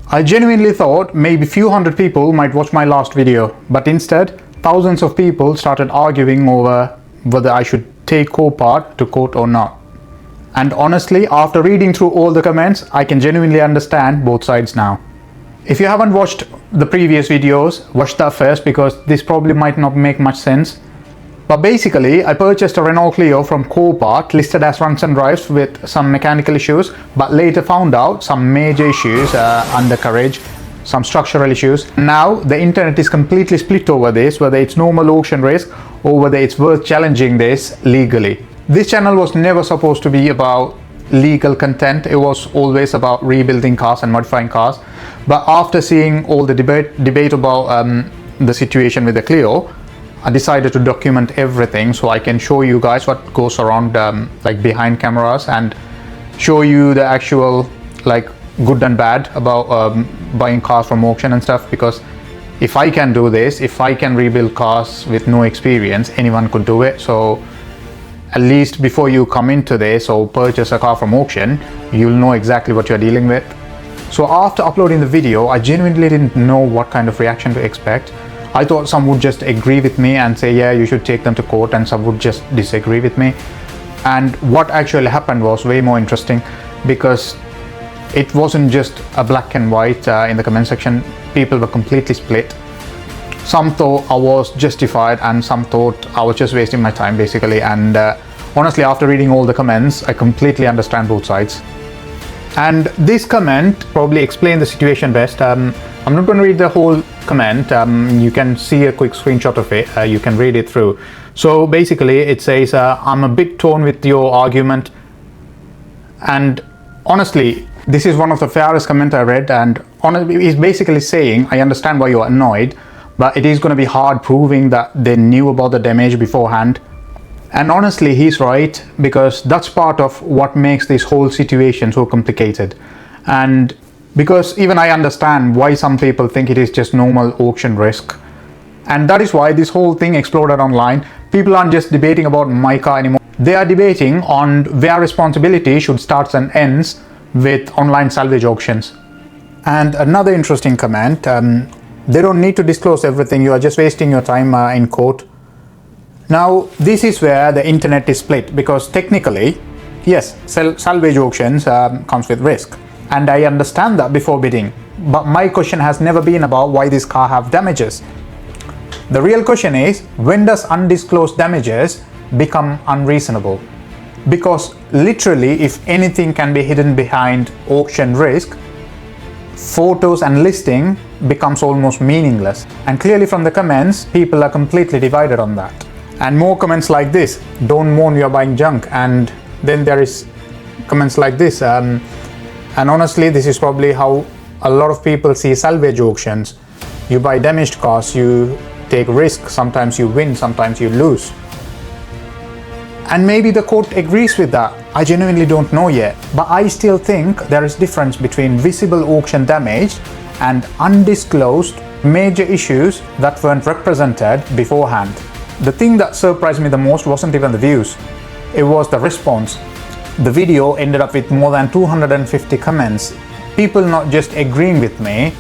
I genuinely thought maybe few hundred people might watch my last video, but instead thousands of people started arguing over whether I should take Copart to court or not. And honestly, after reading through all the comments, I can genuinely understand both sides now. If you haven't watched the previous videos, watch that first because this probably might not make much sense. But basically, I purchased a Renault Clio from Copart listed as runs and drives with some mechanical issues, but later found out some major issues, undercarriage, some structural issues. Now the internet is completely split over this, whether it's normal auction risk or whether it's worth challenging this legally. This channel was never supposed to be about legal content. It was always about rebuilding cars and modifying cars. But after seeing all the debate about the situation with the Clio, I decided to document everything so I can show you guys what goes around like behind cameras and show you the actual like good and bad about buying cars from auction and stuff. Because if I can do this, if I can rebuild cars with no experience, anyone could do it. So at least before you come into this or purchase a car from auction, you'll know exactly what you're dealing with. So after uploading the video, I genuinely didn't know what kind of reaction to expect. I thought some would just agree with me and say, yeah, you should take them to court, and some would just disagree with me. And what actually happened was way more interesting because it wasn't just a black and white in the comment section. People were completely split. Some thought I was justified and some thought I was just wasting my time basically. And honestly, after reading all the comments, I completely understand both sides. And this comment probably explained the situation best. I'm not going to read the whole comment. You can see a quick screenshot of it. You can read it through. So basically it says, I'm a bit torn with your argument. And honestly, this is one of the fairest comments I read. And honestly, he's basically saying, I understand why you're annoyed, but it is going to be hard proving that they knew about the damage beforehand. And honestly, he's right, because that's part of what makes this whole situation so complicated. And because even I understand why some people think it is just normal auction risk. And that is why this whole thing exploded online. People aren't just debating about my car anymore. They are debating on where responsibility should start and ends with online salvage auctions. And another interesting comment, they don't need to disclose everything. You are just wasting your time in court. Now, this is where the internet is split, because technically, yes, salvage auctions comes with risk. And I understand that before bidding. But my question has never been about why this car have damages. The real question is, when does undisclosed damages become unreasonable? Because literally, if anything can be hidden behind auction risk, photos and listing becomes almost meaningless. And clearly from the comments, people are completely divided on that. And more comments like this, don't mourn, you're buying junk. And then there is comments like this. And honestly, this is probably how a lot of people see salvage auctions. You buy damaged cars, you take risk, sometimes you win, sometimes you lose. And maybe the court agrees with that. I genuinely don't know yet. But I still think there is difference between visible auction damage and undisclosed major issues that weren't represented beforehand. The thing that surprised me the most wasn't even the views. It was the response. The video ended up with more than 250 comments. People not just agreeing with me,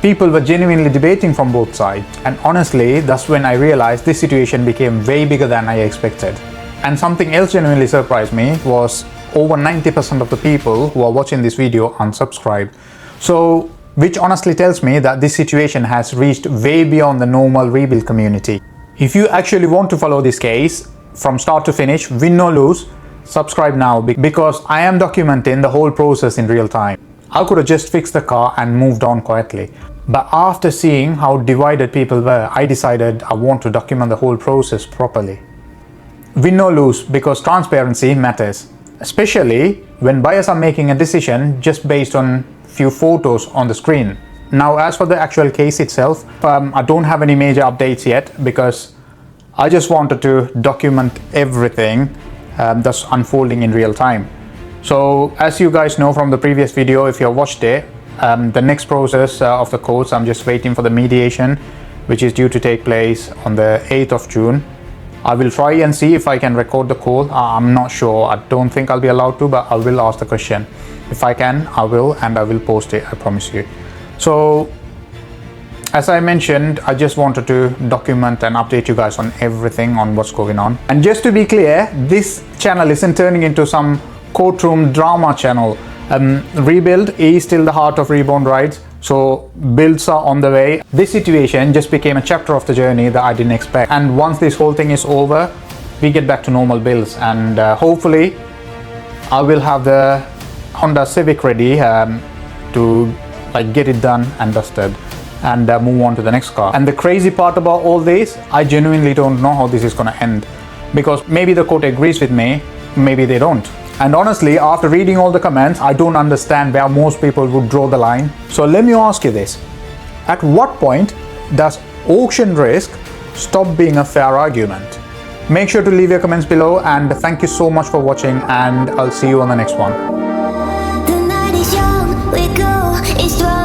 people were genuinely debating from both sides. And honestly, that's when I realized this situation became way bigger than I expected. And something else genuinely surprised me was over 90% of the people who are watching this video unsubscribed. So, which honestly tells me that this situation has reached way beyond the normal rebuild community. If you actually want to follow this case from start to finish, win or lose, subscribe now, because I am documenting the whole process in real time. I could have just fixed the car and moved on quietly. But after seeing how divided people were, I decided I want to document the whole process properly. Win or lose, because transparency matters, especially when buyers are making a decision just based on few photos on the screen. Now, as for the actual case itself, I don't have any major updates yet because I just wanted to document everything that's unfolding in real time. So as you guys know from the previous video, if you have watched it, the next process of the courts, I'm just waiting for the mediation, which is due to take place on the 8th of June. I will try and see if I can record the call. I'm not sure. I don't think I'll be allowed to, but I will ask the question. If I can, I will, and I will post it, I promise you. So as I mentioned, I just wanted to document and update you guys on everything on what's going on. And just to be clear, this channel isn't turning into some courtroom drama channel. Rebuild is still the heart of Reborn rides, so builds are on the way. This situation just became a chapter of the journey that I didn't expect. And once this whole thing is over, we get back to normal builds, and hopefully I will have the Honda Civic ready to get it done and dusted and move on to the next car. And the crazy part about all this, I genuinely don't know how this is gonna end, because maybe the court agrees with me, maybe they don't. And honestly, after reading all the comments, I don't understand where most people would draw the line. So let me ask you this: at what point does auction risk stop being a fair argument? Make sure to leave your comments below, and thank you so much for watching, and I'll see you on the next one. The night is young, we go, it's strong.